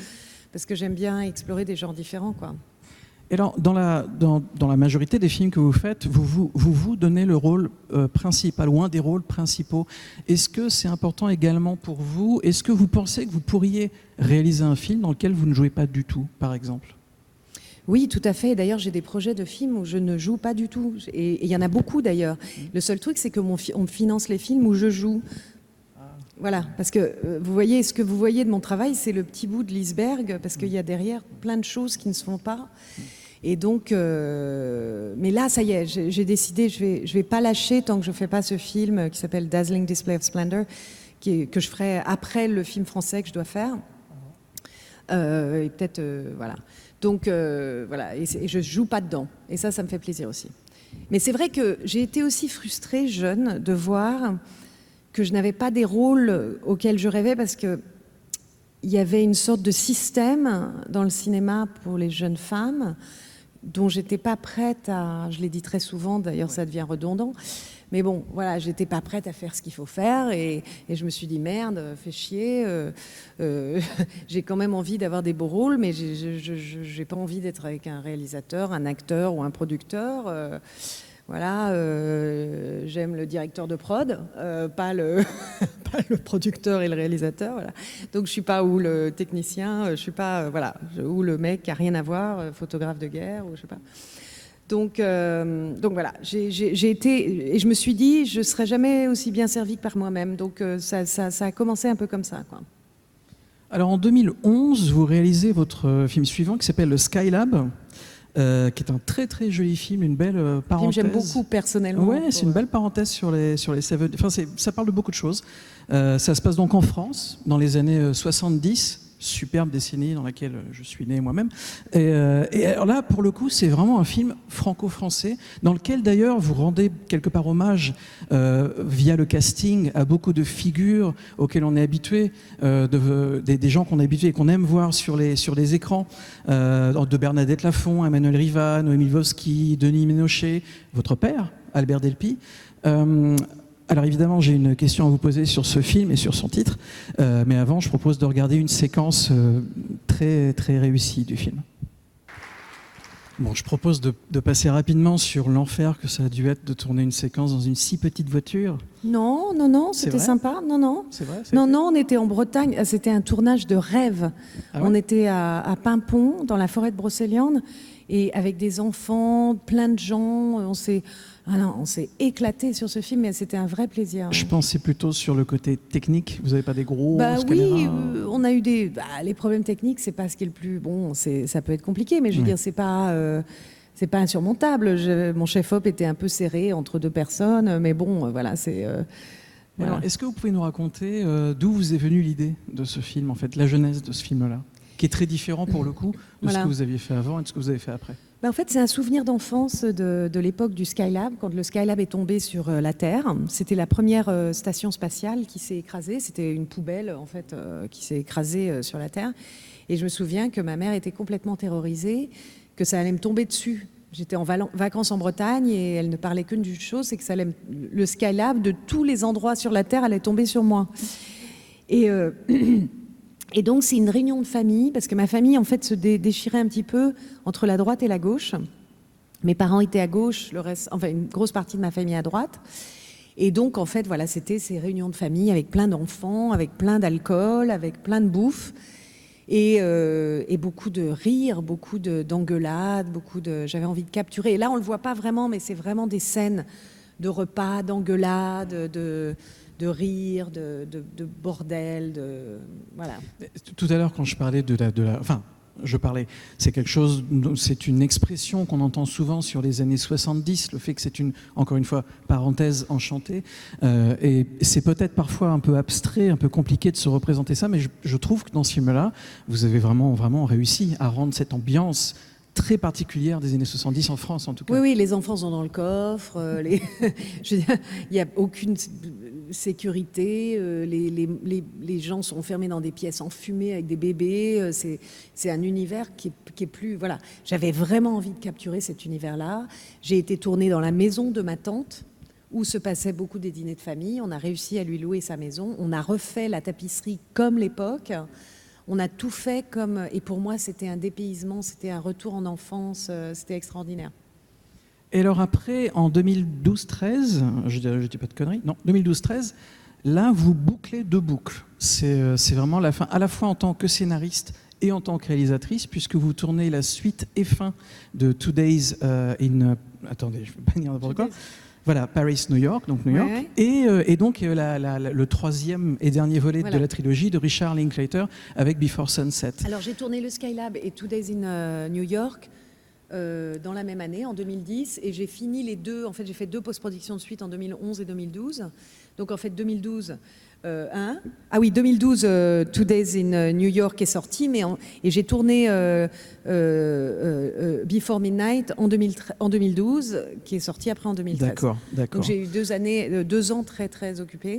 parce que j'aime bien explorer des genres différents, quoi. Et alors, dans la majorité des films que vous faites, vous donnez le rôle principal ou un des rôles principaux. Est-ce que c'est important également pour vous? Est-ce que vous pensez que vous pourriez réaliser un film dans lequel vous ne jouez pas du tout, par exemple? Oui, tout à fait. D'ailleurs, j'ai des projets de films où je ne joue pas du tout. Et il y en a beaucoup, d'ailleurs. Le seul truc, c'est qu'on me finance les films où je joue. Voilà, parce que vous voyez, ce que vous voyez de mon travail, c'est le petit bout de l'iceberg, parce qu'il y a derrière plein de choses qui ne se font pas. Et donc, mais là, ça y est, j'ai décidé, je vais pas lâcher tant que je fais pas ce film qui s'appelle Dazzling Display of Splendor, que je ferai après le film français que je dois faire. Et peut-être, voilà. Donc, voilà, et je joue pas dedans. Et ça me fait plaisir aussi. Mais c'est vrai que j'ai été aussi frustrée, jeune, de voir que je n'avais pas des rôles auxquels je rêvais, parce que il y avait une sorte de système dans le cinéma pour les jeunes femmes dont j'étais pas prête à, je l'ai dit très souvent, d'ailleurs ça devient redondant, mais bon, voilà, j'étais pas prête à faire ce qu'il faut faire, et je me suis dit merde, fais chier, j'ai quand même envie d'avoir des beaux rôles, mais j'ai pas envie d'être avec un réalisateur, un acteur ou un producteur. Voilà, j'aime le directeur de prod, pas le producteur et le réalisateur. Voilà. Donc je suis pas ou le technicien, je suis pas voilà, ou le mec qui a rien à voir, photographe de guerre ou je sais pas. Donc voilà, j'ai été, et je me suis dit je serai jamais aussi bien servie que par moi-même. Donc ça a commencé un peu comme ça, quoi. Alors en 2011, vous réalisez votre film suivant qui s'appelle le Skylab. Qui est un très très joli film, une belle parenthèse. J'aime beaucoup personnellement. Ouais, c'est une belle parenthèse sur les Seven. Enfin, ça parle de beaucoup de choses. Ça se passe donc en France, dans les années 70. Superbe décennie dans laquelle je suis né moi-même. Et alors là, pour le coup, c'est vraiment un film franco-français, dans lequel d'ailleurs vous rendez quelque part hommage via le casting à beaucoup de figures auxquelles on est habitué, des gens qu'on est habitué et qu'on aime voir sur les écrans, de Bernadette Lafont, Emmanuel Riva, Noémie Lvovsky, Denis Ménochet, votre père, Albert Delpy. Alors évidemment, j'ai une question à vous poser sur ce film et sur son titre, mais avant, je propose de regarder une séquence très, très réussie du film. Bon, je propose de passer rapidement sur l'enfer que ça a dû être de tourner une séquence dans une si petite voiture. Non, c'était sympa. Non. C'est vrai, non, on était en Bretagne, c'était un tournage de rêve. Ah ouais. On était à Paimpont, dans la forêt de Brocéliande, et avec des enfants, plein de gens, on s'est éclaté sur ce film, et c'était un vrai plaisir. Je pensais plutôt sur le côté technique. Vous n'avez pas des gros oui, caméras on a eu les problèmes techniques, c'est pas ce qui est le plus bon. Ça peut être compliqué, mais je veux dire, c'est pas insurmontable. Mon chef-op était un peu serré entre deux personnes, mais bon, voilà, c'est. Alors, est-ce que vous pouvez nous raconter d'où vous est venue l'idée de ce film, en fait, la genèse de ce film-là, qui est très différent pour le coup de ce que vous aviez fait avant et de ce que vous avez fait après? En fait, c'est un souvenir d'enfance de l'époque du Skylab, quand le Skylab est tombé sur la Terre. C'était la première station spatiale qui s'est écrasée. C'était une poubelle, en fait, qui s'est écrasée sur la Terre. Et je me souviens que ma mère était complètement terrorisée, que ça allait me tomber dessus. J'étais en vacances en Bretagne et elle ne parlait que d'une chose, c'est que le Skylab, de tous les endroits sur la Terre, allait tomber sur moi. Et donc, c'est une réunion de famille, parce que ma famille, en fait, se déchirait un petit peu entre la droite et la gauche. Mes parents étaient à gauche, une grosse partie de ma famille à droite. Et donc, en fait, voilà, c'était ces réunions de famille avec plein d'enfants, avec plein d'alcool, avec plein de bouffe. Et beaucoup de rires, beaucoup d'engueulades, j'avais envie de capturer. Et là, on le voit pas vraiment, mais c'est vraiment des scènes de repas, d'engueulades, de rire, de bordel, voilà. Tout à l'heure, quand je parlais enfin, je parlais. C'est quelque chose, c'est une expression qu'on entend souvent sur les années 70, le fait que c'est encore une fois, parenthèse enchantée. Et c'est peut-être parfois un peu abstrait, un peu compliqué de se représenter ça, mais je trouve que dans ce film-là, vous avez vraiment, vraiment réussi à rendre cette ambiance très particulière des années 70 en France, en tout cas. Oui, oui, les enfants sont dans le coffre, je veux dire, il n'y a aucune sécurité, les gens sont enfermés dans des pièces enfumées avec des bébés, c'est un univers qui est plus... Voilà, j'avais vraiment envie de capturer cet univers-là. J'ai été tournée dans la maison de ma tante, où se passaient beaucoup des dîners de famille. On a réussi à lui louer sa maison. On a refait la tapisserie comme l'époque. On a tout fait comme... Et pour moi, c'était un dépaysement, c'était un retour en enfance, c'était extraordinaire. Et alors après, en 2012-13, je dis pas de conneries, non, 2012-13, là, vous bouclez deux boucles. C'est vraiment la fin, à la fois en tant que scénariste et en tant que réalisatrice, puisque vous tournez la suite et fin de 2 Days in... attendez, je vais pas dire n'importe quoi. Voilà, Paris, New York, donc New York, ouais. Et donc le troisième et dernier volet de la trilogie de Richard Linklater avec Before Sunset. Alors j'ai tourné le Skylab et 2 Days in New York dans la même année, en 2010, et j'ai fini les deux, en fait j'ai fait deux post-productions de suite en 2011 et 2012. Donc en fait 2012... 2012, 2 Days in New York est sorti, et j'ai tourné Before Midnight en 2012, qui est sorti après en 2013. D'accord. Donc j'ai eu 2 ans très très occupés.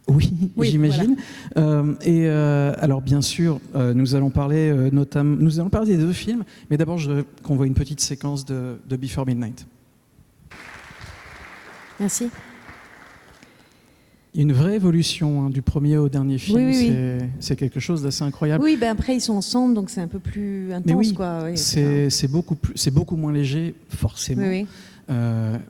Oui, j'imagine. Voilà. Alors bien sûr, nous allons parler des deux films, mais d'abord je voudrais qu'on voit une petite séquence de Before Midnight. Merci. Une vraie évolution du premier au dernier film, c'est quelque chose d'assez incroyable. Oui, ben après ils sont ensemble, donc c'est un peu plus intense. Mais oui, quoi. Oui, c'est beaucoup moins léger, forcément. Oui.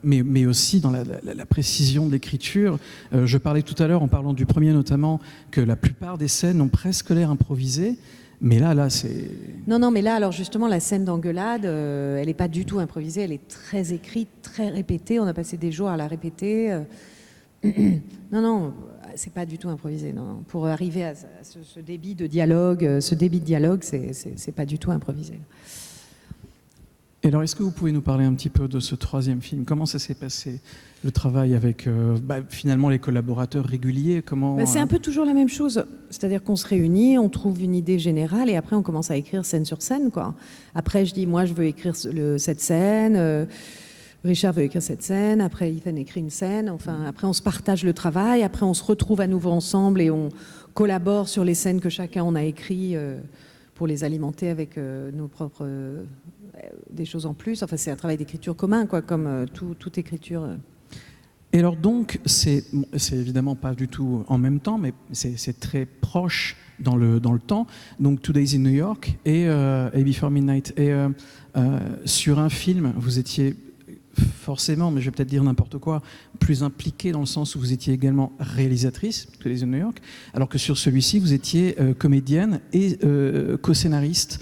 Mais aussi dans la précision de l'écriture. Je parlais tout à l'heure, en parlant du premier notamment, que la plupart des scènes ont presque l'air improvisées. Mais là, c'est... Non, mais là, alors justement, la scène d'engueulade, elle n'est pas du tout improvisée, elle est très écrite, très répétée. On a passé des jours à la répéter. Non, c'est pas du tout improvisé. Non. Pour arriver à ce débit de dialogue, c'est pas du tout improvisé. Et alors, est-ce que vous pouvez nous parler un petit peu de ce troisième film? Comment ça s'est passé, le travail avec finalement les collaborateurs réguliers? C'est un peu toujours la même chose. C'est-à-dire qu'on se réunit, on trouve une idée générale et après on commence à écrire scène sur scène, quoi. Après, je dis, moi, je veux écrire cette scène. Richard veut écrire cette scène, après Ethan écrit une scène, enfin après on se partage le travail, après on se retrouve à nouveau ensemble et on collabore sur les scènes que chacun on a écrit pour les alimenter avec nos propres des choses en plus. Enfin c'est un travail d'écriture commun, quoi, comme toute écriture. Et alors donc c'est évidemment pas du tout en même temps, mais c'est très proche dans le temps. Donc 2 Days in New York et Before Midnight. Et sur un film, vous étiez forcément, mais je vais peut-être dire n'importe quoi, plus impliquée dans le sens où vous étiez également réalisatrice, tous les New York, alors que sur celui-ci, vous étiez comédienne et co-scénariste.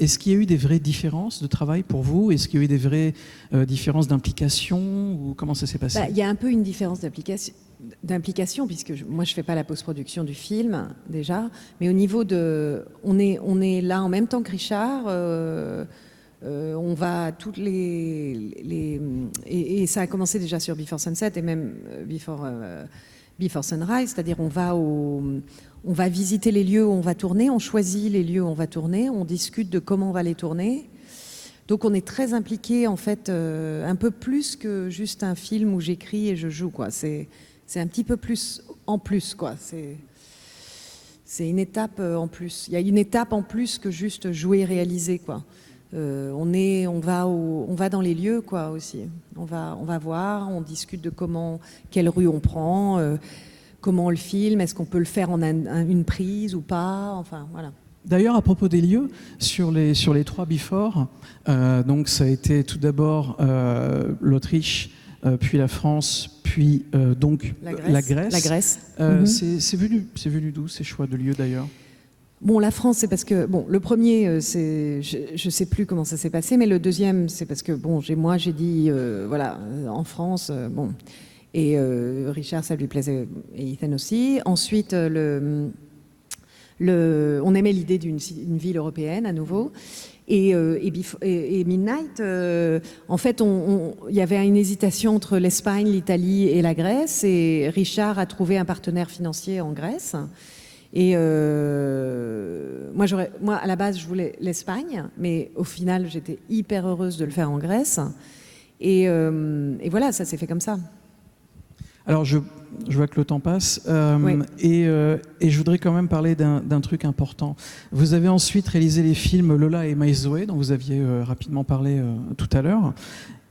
Est-ce qu'il y a eu des vraies différences de travail pour vous? Est-ce qu'il y a eu des vraies différences d'implication? Ou comment ça s'est passé? Il y a un peu une différence d'implication, puisque moi je fais pas la post-production du film déjà, mais au niveau de... On est là en même temps que Richard... on va toutes et ça a commencé déjà sur Before Sunset et même Before Sunrise, c'est-à-dire on va visiter les lieux où on va tourner, on choisit les lieux où on va tourner, on discute de comment on va les tourner. Donc on est très impliqué en fait, un peu plus que juste un film où j'écris et je joue, quoi. C'est un petit peu plus en plus, quoi. C'est une étape en plus. Il y a une étape en plus que juste jouer et réaliser, quoi. On va dans les lieux, quoi, aussi. On va voir, on discute de quelle rue on prend, comment on le filme, est-ce qu'on peut le faire en une prise ou pas, enfin voilà. D'ailleurs, à propos des lieux, sur les 3 Before, donc ça a été tout d'abord l'Autriche, puis la France, puis donc la Grèce. C'est venu d'où ces choix de lieux d'ailleurs? Bon, la France, c'est parce que, le premier, je ne sais plus comment ça s'est passé, mais le deuxième, c'est parce que, j'ai dit, voilà, en France, et Richard, ça lui plaisait, et Ethan aussi. Ensuite, On aimait l'idée d'une ville européenne à nouveau. Et Midnight, en fait, il y avait une hésitation entre l'Espagne, l'Italie et la Grèce. Et Richard a trouvé un partenaire financier en Grèce. Et moi, à la base, je voulais l'Espagne, mais au final, j'étais hyper heureuse de le faire en Grèce. Et voilà, ça s'est fait comme ça. Alors, je vois que le temps passe, Oui. et je voudrais quand même parler d'un truc important. Vous avez ensuite réalisé les films Lola et Maïs Zoé, dont vous aviez rapidement parlé tout à l'heure.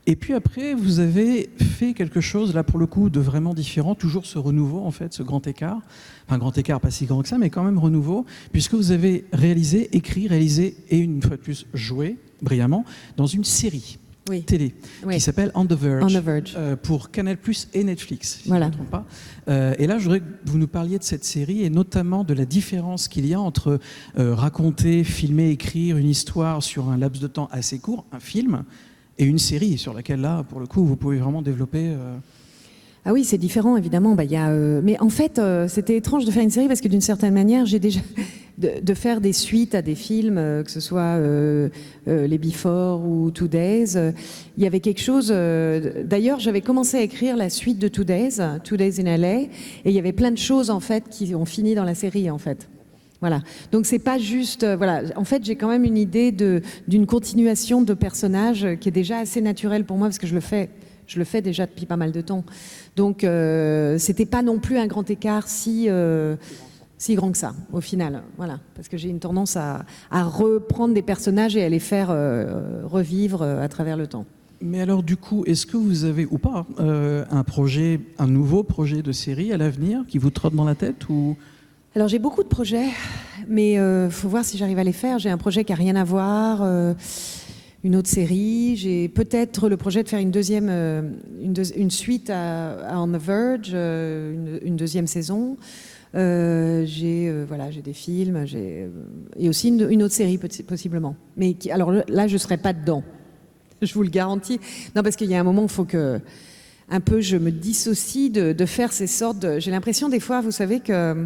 Et puis après, vous avez fait quelque chose, là pour le coup, de vraiment différent, toujours ce renouveau, en fait, ce grand écart. Enfin, grand écart, pas si grand que ça, mais quand même renouveau, puisque vous avez réalisé et une fois de plus joué, brillamment, dans une série. Oui. Télé, qui s'appelle On the Verge, pour Canal+ et Netflix, si voilà. je ne me trompe pas. Et là, je voudrais que vous nous parliez de cette série et notamment de la différence qu'il y a entre raconter, filmer, écrire une histoire sur un laps de temps assez court, un film, et une série sur laquelle, là, pour le coup, vous pouvez vraiment développer... Ah oui, c'est différent, évidemment. Mais en fait, c'était étrange de faire une série parce que d'une certaine manière, j'ai déjà... De faire des suites à des films, que ce soit les Before ou 2 Days, il y avait quelque chose... D'ailleurs, j'avais commencé à écrire la suite de 2 Days in LA, et il y avait plein de choses, en fait, qui ont fini dans la série, en fait. Voilà. Donc c'est pas juste... voilà. En fait, j'ai quand même une idée d'une continuation de personnages qui est déjà assez naturelle pour moi, parce que je le fais déjà depuis pas mal de temps. Donc, c'était pas non plus un grand écart si grand que ça, au final. Voilà. Parce que j'ai une tendance à reprendre des personnages et à les faire revivre à travers le temps. Mais alors, du coup, est-ce que vous avez, ou pas, un nouveau projet de série à l'avenir qui vous trotte dans la tête ou... Alors, j'ai beaucoup de projets, mais faut voir si j'arrive à les faire. J'ai un projet qui n'a rien à voir... une autre série, j'ai peut-être le projet de faire une suite à On the Verge, une deuxième saison. J'ai des films, et aussi une autre série possiblement. Mais alors là, je ne serai pas dedans, je vous le garantis. Non, parce qu'il y a un moment, il faut que un peu je me dissocie de faire ces sortes de... J'ai l'impression des fois, vous savez que...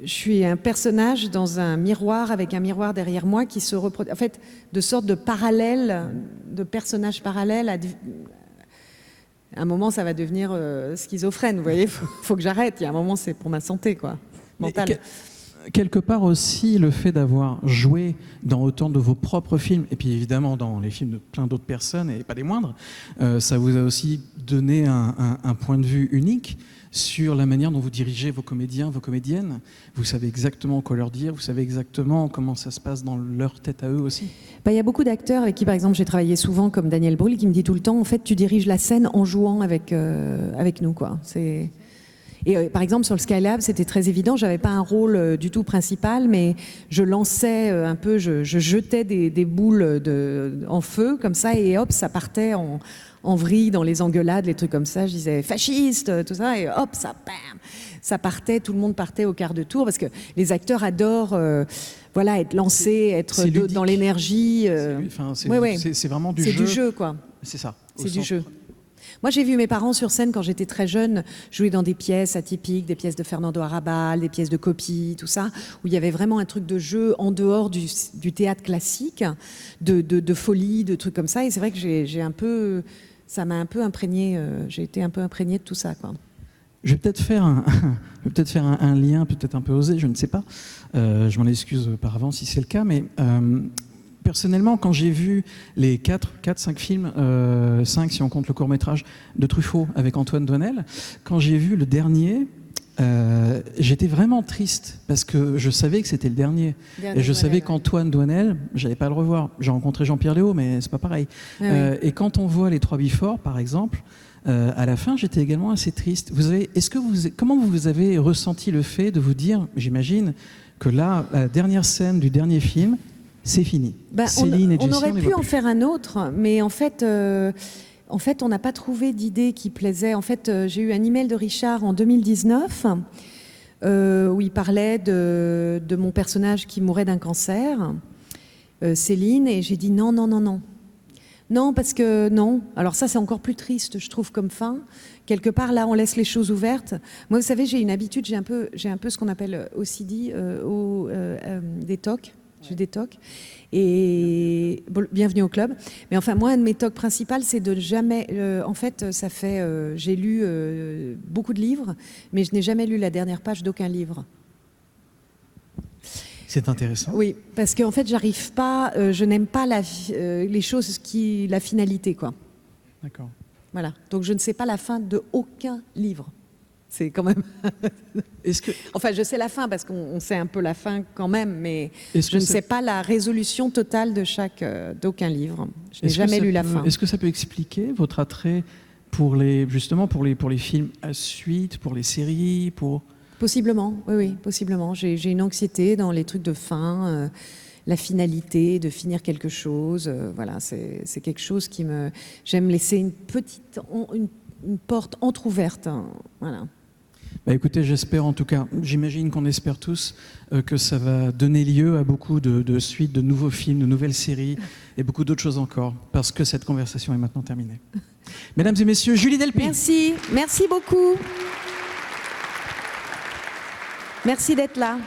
Je suis un personnage dans un miroir avec un miroir derrière moi qui se reproduit. En fait, de sorte de parallèle, de personnages parallèles. À un moment, ça va devenir schizophrène, vous voyez. Faut que j'arrête. Il y a un moment, c'est pour ma santé, quoi, mentale. Quelque part aussi, le fait d'avoir joué dans autant de vos propres films, et puis évidemment dans les films de plein d'autres personnes, et pas des moindres, ça vous a aussi donné un point de vue unique sur la manière dont vous dirigez vos comédiens, vos comédiennes. Vous savez exactement quoi leur dire, vous savez exactement comment ça se passe dans leur tête à eux aussi. Il y a beaucoup d'acteurs avec qui, par exemple, j'ai travaillé souvent, comme Daniel Brühl, qui me dit tout le temps, en fait, tu diriges la scène en jouant avec nous, quoi. Et par exemple, sur le Skylab, c'était très évident. J'avais pas un rôle du tout principal, mais je lançais un peu, je jetais des boules en feu, comme ça, et hop, ça partait en vrille dans les engueulades, les trucs comme ça. Je disais fasciste, tout ça, et hop, ça partait, tout le monde partait au quart de tour, parce que les acteurs adorent être lancés, être dans l'énergie. C'est vraiment du jeu. C'est du jeu, quoi. C'est ça. C'est du jeu. Moi, j'ai vu mes parents sur scène quand j'étais très jeune jouer dans des pièces atypiques, des pièces de Fernando Arrabal, des pièces de copie, tout ça, où il y avait vraiment un truc de jeu en dehors du théâtre classique, de folie, de trucs comme ça. Et c'est vrai que ça m'a un peu imprégné, j'ai été un peu imprégnée de tout ça, quoi. Je vais peut-être faire un lien, peut-être un peu osé, je ne sais pas. Je m'en excuse par avance si c'est le cas, mais personnellement, quand j'ai vu les 4-5 films, 5 si on compte le court-métrage de Truffaut avec Antoine Doinel, quand j'ai vu le dernier, j'étais vraiment triste parce que je savais que c'était le dernier. Et je savais qu'Antoine Doinel, j'allais pas le revoir. J'ai rencontré Jean-Pierre Léaud, mais c'est pas pareil. Et quand on voit les 3 Before, par exemple, à la fin, j'étais également assez triste. Comment vous avez ressenti le fait de vous dire, j'imagine, que là, la dernière scène du dernier film, c'est fini. Céline et Jessie, on aurait pu en faire un autre, mais en fait, on n'a pas trouvé d'idée qui plaisait. En fait, j'ai eu un email de Richard en 2019 où il parlait de mon personnage qui mourait d'un cancer, Céline, et j'ai dit non. Non, parce que non. Alors ça, c'est encore plus triste, je trouve, comme fin. Quelque part, là, on laisse les choses ouvertes. Moi, vous savez, j'ai une habitude, j'ai un peu ce qu'on appelle OCD, des TOC. J'ai des TOC. Et bon, bienvenue au club. Mais enfin, moi, un de mes TOC principales, c'est de jamais... en fait, ça fait... j'ai lu beaucoup de livres, mais je n'ai jamais lu la dernière page d'aucun livre. C'est intéressant. Oui, parce qu'en fait, j'arrive pas... je n'aime pas les choses la finalité, quoi. D'accord. Voilà. Donc, je ne sais pas la fin de aucun livre. C'est quand même... Enfin, je sais la fin, parce qu'on sait un peu la fin quand même, mais je ne sais pas la résolution totale d'aucun livre. Je n'ai jamais lu la fin. Est-ce que ça peut expliquer votre attrait pour les films à suite, pour les séries, pour... Possiblement, oui, possiblement. J'ai une anxiété dans les trucs de fin, la finalité, de finir quelque chose. Voilà, c'est quelque chose qui me... J'aime laisser une porte entrouverte. Hein, voilà. Bah écoutez, j'espère en tout cas, j'imagine qu'on espère tous que ça va donner lieu à beaucoup de suites, de nouveaux films, de nouvelles séries et beaucoup d'autres choses encore, parce que cette conversation est maintenant terminée. Mesdames et messieurs, Julie Delpy. Merci beaucoup. Merci d'être là.